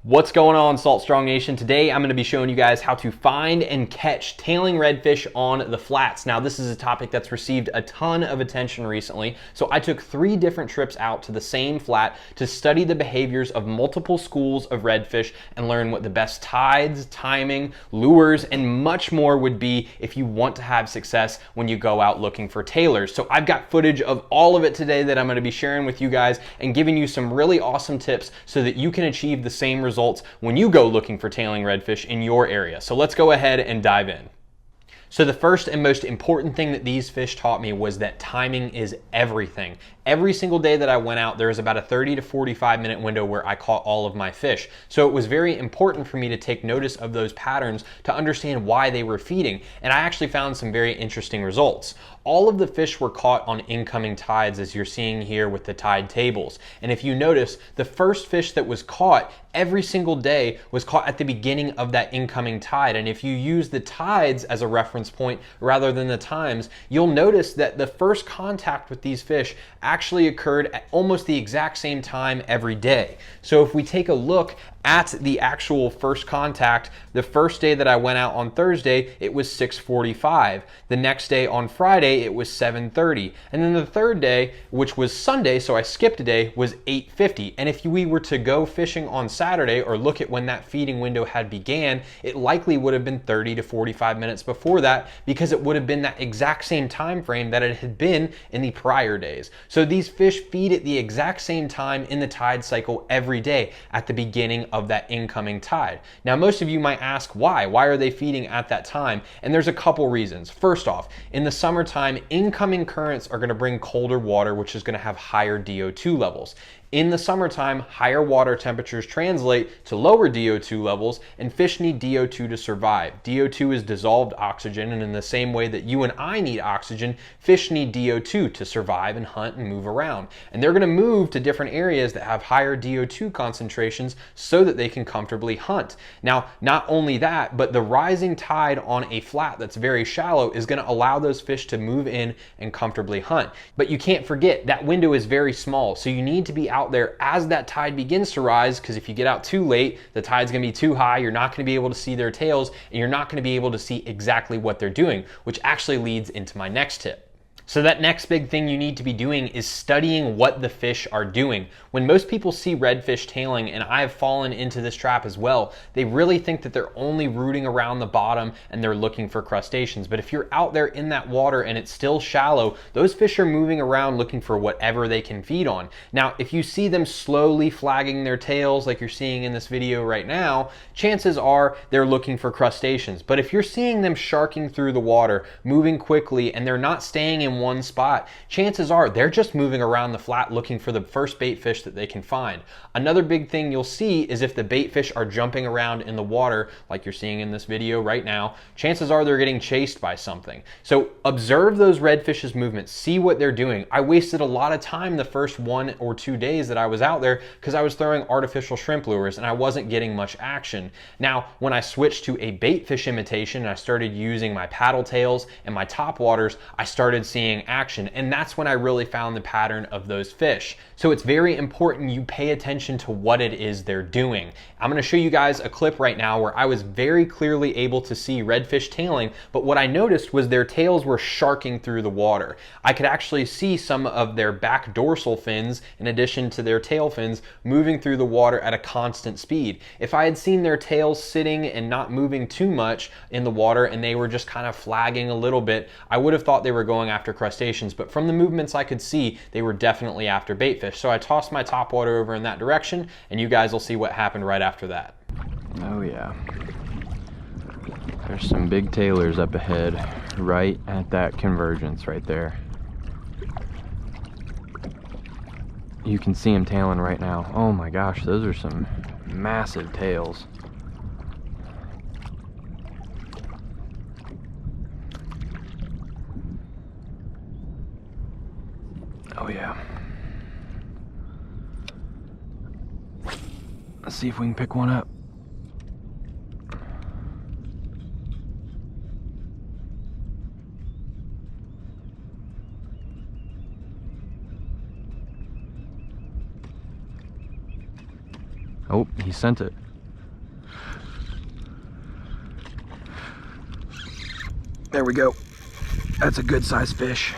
What's going on, Salt Strong Nation? Today I'm going to be showing you guys how to find and catch tailing redfish on the flats. Now this is a topic that's received a ton of attention recently, so I took 3 different trips out to the same flat to study the behaviors of multiple schools of redfish and learn what the best tides, timing, lures, and much more would be if you want to have success when you go out looking for tailers. So I've got footage of all of it today that I'm going to be sharing with you guys and giving you some really awesome tips so that you can achieve the same results when you go looking for tailing redfish in your area. So let's go ahead and dive in. So the first and most important thing that these fish taught me was that timing is everything. Every single day that I went out, there was about a 30 to 45 minute window where I caught all of my fish. So it was very important for me to take notice of those patterns to understand why they were feeding. And I actually found some very interesting results. All of the fish were caught on incoming tides, as you're seeing here with the tide tables. And if you notice, the first fish that was caught every single day was caught at the beginning of that incoming tide. And if you use the tides as a reference point rather than the times, you'll notice that the first contact with these fish actually occurred at almost the exact same time every day. So if we take a look at the actual first contact, the first day that I went out on Thursday, it was 6:45. The next day on Friday, it was 7:30. And then the third day, which was Sunday, so I skipped a day, was 8:50. And if we were to go fishing on Saturday or look at when that feeding window had began, it likely would have been 30 to 45 minutes before that, because it would have been that exact same time frame that it had been in the prior days. So these fish feed at the exact same time in the tide cycle every day at the beginning of that incoming tide. Now, most of you might ask why. Why are they feeding at that time? And there's a couple reasons. First off, in the summertime, incoming currents are going to bring colder water, which is going to have higher DO2 levels. In the summertime, higher water temperatures translate to lower DO2 levels, and fish need DO2 to survive. DO2 is dissolved oxygen, and in the same way that you and I need oxygen, fish need DO2 to survive and hunt and move around. And they're going to move to different areas that have higher DO2 concentrations so that they can comfortably hunt. Now, not only that, but the rising tide on a flat that's very shallow is going to allow those fish to move in and comfortably hunt. But you can't forget that window is very small, so you need to be out there as that tide begins to rise, because if you get out too late, the tide's going to be too high, you're not going to be able to see their tails, and you're not going to be able to see exactly what they're doing, which actually leads into my next tip. So that next big thing you need to be doing is studying what the fish are doing. When most people see redfish tailing, and I have fallen into this trap as well, they really think that they're only rooting around the bottom and they're looking for crustaceans. But if you're out there in that water and it's still shallow, those fish are moving around looking for whatever they can feed on. Now, if you see them slowly flagging their tails like you're seeing in this video right now, chances are they're looking for crustaceans. But if you're seeing them sharking through the water, moving quickly, and they're not staying in one spot, chances are they're just moving around the flat looking for the first bait fish that they can find. Another big thing you'll see is if the bait fish are jumping around in the water like you're seeing in this video right now, chances are they're getting chased by something. So observe those redfish's movements, see what they're doing. I wasted a lot of time the first 1 or 2 days that I was out there because I was throwing artificial shrimp lures and I wasn't getting much action. Now, when I switched to a bait fish imitation and I started using my paddle tails and my top waters, I started seeing action, and that's when I really found the pattern of those fish. So it's very important you pay attention to what it is they're doing. I'm going to show you guys a clip right now where I was very clearly able to see redfish tailing, but what I noticed was their tails were sharking through the water. I could actually see some of their back dorsal fins, in addition to their tail fins, moving through the water at a constant speed. If I had seen their tails sitting and not moving too much in the water and they were just kind of flagging a little bit, I would have thought they were going after crustaceans, but from the movements I could see, they were definitely after baitfish. So I tossed my top water over in that direction, and you guys will see what happened right after that. Oh yeah, there's some big tailers up ahead right at that convergence right there. You can see them tailing right now. Oh my gosh, those are some massive tails. Oh yeah. Let's see if we can pick one up. Oh, he sent it. There we go. That's a good sized fish.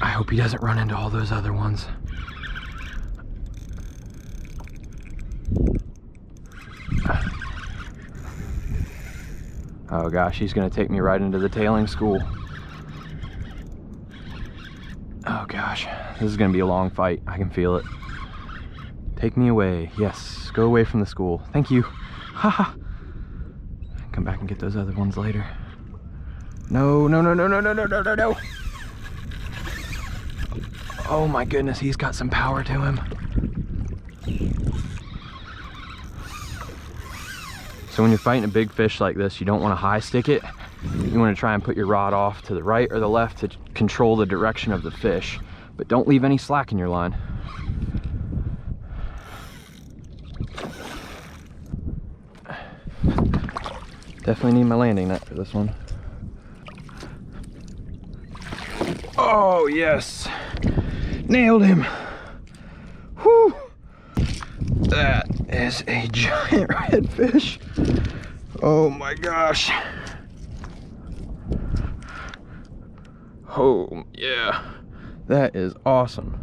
I hope he doesn't run into all those other ones. Oh gosh, he's gonna take me right into the tailing school. Oh gosh, this is gonna be a long fight. I can feel it. Take me away. Yes, go away from the school. Thank you. Haha. Come back and get those other ones later. No, no, no, no, no, no, no, no, no, no. Oh my goodness, he's got some power to him. So when you're fighting a big fish like this, you don't want to high stick it. You want to try and put your rod off to the right or the left to control the direction of the fish, but don't leave any slack in your line. Definitely need my landing net for this one. Oh yes, nailed him. Whew. That is a giant redfish. Oh my gosh. Oh yeah, that is awesome.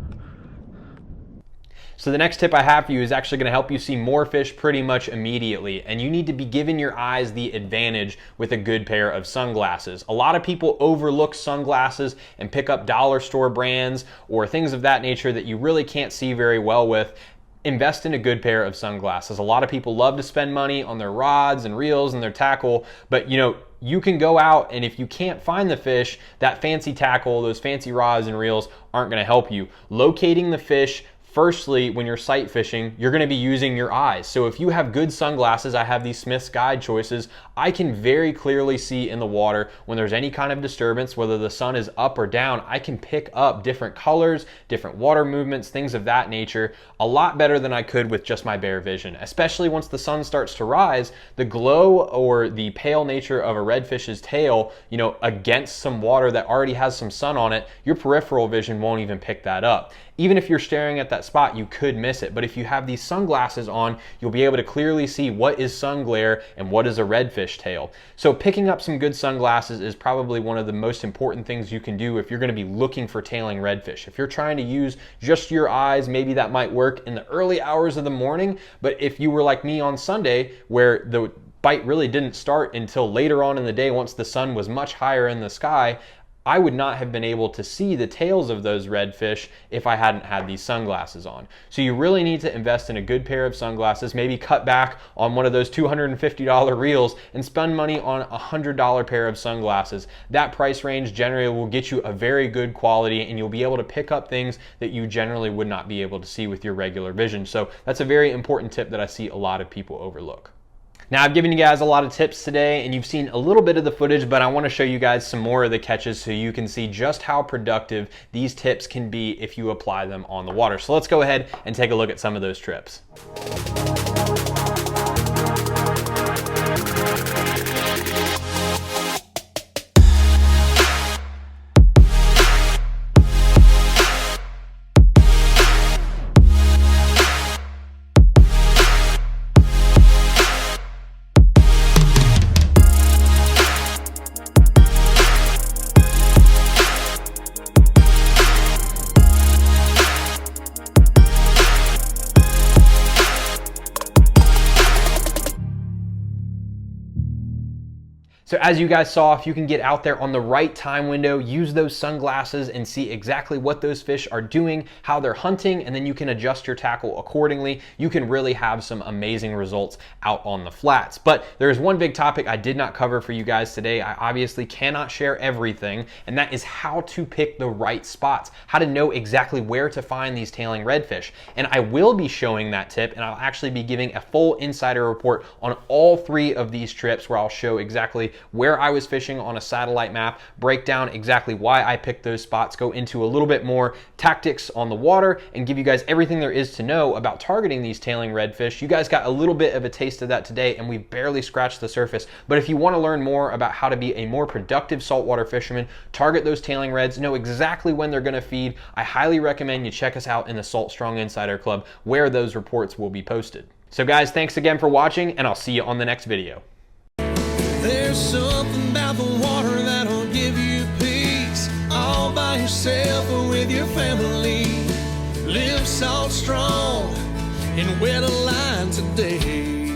So the next tip I have for you is actually going to help you see more fish pretty much immediately, and you need to be giving your eyes the advantage with a good pair of sunglasses. A lot of people overlook sunglasses and pick up dollar store brands or things of that nature that you really can't see very well with. Invest in a good pair of sunglasses. A lot of people love to spend money on their rods and reels and their tackle, but you can go out, and if you can't find the fish, that fancy tackle, those fancy rods and reels aren't going to help you. Locating the fish, firstly, when you're sight fishing, you're going to be using your eyes. So if you have good sunglasses, I have these Smith's Guide choices, I can very clearly see in the water when there's any kind of disturbance, whether the sun is up or down. I can pick up different colors, different water movements, things of that nature, a lot better than I could with just my bare vision. Especially once the sun starts to rise, the glow or the pale nature of a redfish's tail, against some water that already has some sun on it, your peripheral vision won't even pick that up. Even if you're staring at that spot, you could miss it. But if you have these sunglasses on, you'll be able to clearly see what is sun glare and what is a redfish tail. So picking up some good sunglasses is probably one of the most important things you can do if you're going to be looking for tailing redfish. If you're trying to use just your eyes, maybe that might work in the early hours of the morning. But if you were like me on Sunday, where the bite really didn't start until later on in the day once the sun was much higher in the sky, I would not have been able to see the tails of those redfish if I hadn't had these sunglasses on. So you really need to invest in a good pair of sunglasses, maybe cut back on one of those $250 reels and spend money on a $100 pair of sunglasses. That price range generally will get you a very good quality, and you'll be able to pick up things that you generally would not be able to see with your regular vision. So that's a very important tip that I see a lot of people overlook. Now, I've given you guys a lot of tips today, and you've seen a little bit of the footage, but I want to show you guys some more of the catches so you can see just how productive these tips can be if you apply them on the water. So let's go ahead and take a look at some of those trips. So as you guys saw, if you can get out there on the right time window, use those sunglasses and see exactly what those fish are doing, how they're hunting, and then you can adjust your tackle accordingly. You can really have some amazing results out on the flats. But there's one big topic I did not cover for you guys today. I obviously cannot share everything, and that is how to pick the right spots, how to know exactly where to find these tailing redfish. And I will be showing that tip, and I'll actually be giving a full insider report on all 3 of these trips, where I'll show exactly where I was fishing on a satellite map, break down exactly why I picked those spots, go into a little bit more tactics on the water, and give you guys everything there is to know about targeting these tailing redfish. You guys got a little bit of a taste of that today, and we've barely scratched the surface. But if you want to learn more about how to be a more productive saltwater fisherman, target those tailing reds, know exactly when they're going to feed, I highly recommend you check us out in the Salt Strong Insider Club, where those reports will be posted. So guys, thanks again for watching, and I'll see you on the next video. There's something about the water that'll give you peace, all by yourself or with your family. Live salt strong and wear the line today.